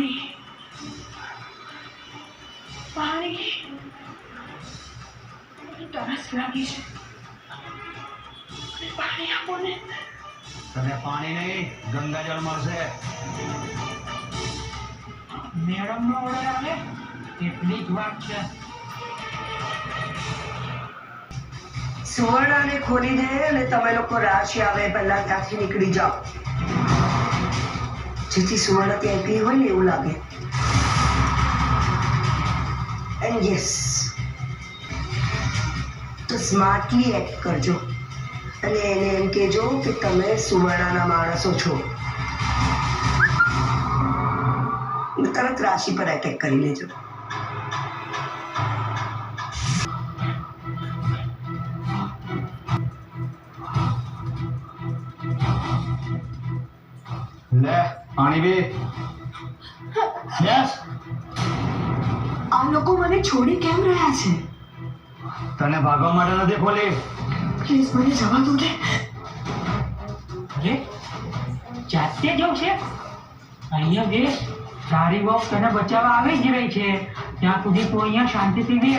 પાણી પાણી તરસ લાગી છે પાણી આપો ને તને પાણી નહીં ગંગાજળ મળશે મેડમનો ઓર્ડર આવે એટલી જ વાત છે સુવર્ણાને ખોલી દે અને તમે લોકો રાશિ આવે પહેલા ત્યાંથી નીકળી જાઓ જેથી સુવર્ણ ત્યાં એકલી હોય ને એવું લાગે એન્ડ યસ તો સ્માર્ટલી એક્ટ કરજો અને એને એમ કહેજો કે તમે સુવર્ણાના માણસો છો તરત રાશિ પર એટેક કરી લેજો લે પાણી પી યસ આ લોકો મને છોડી કેમ રહ્યા છે તને ભાગવા માટે નથી ખોલી પ્લીઝ મને જવા દો ને અરે જાતે જવું છે અહીંયા બે સારી વહુ તને બચાવવા આવી જ રહી છે ત્યાં સુધી તું અહીંયા શાંતિથી બે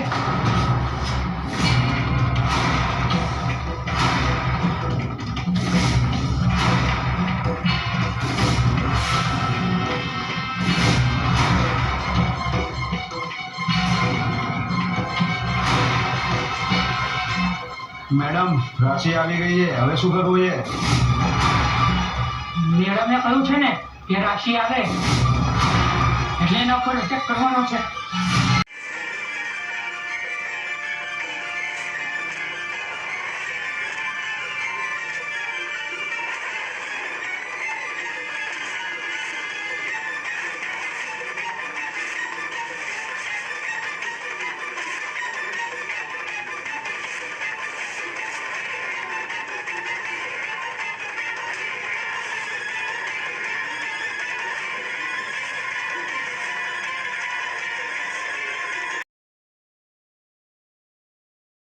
મેડમ રાશિ આવી ગઈ છે હવે શું કરવું છે મેડમે કહ્યું છે ને કે રાશિ આવે એટલે એના ઉપર અટેક કરવાનો છે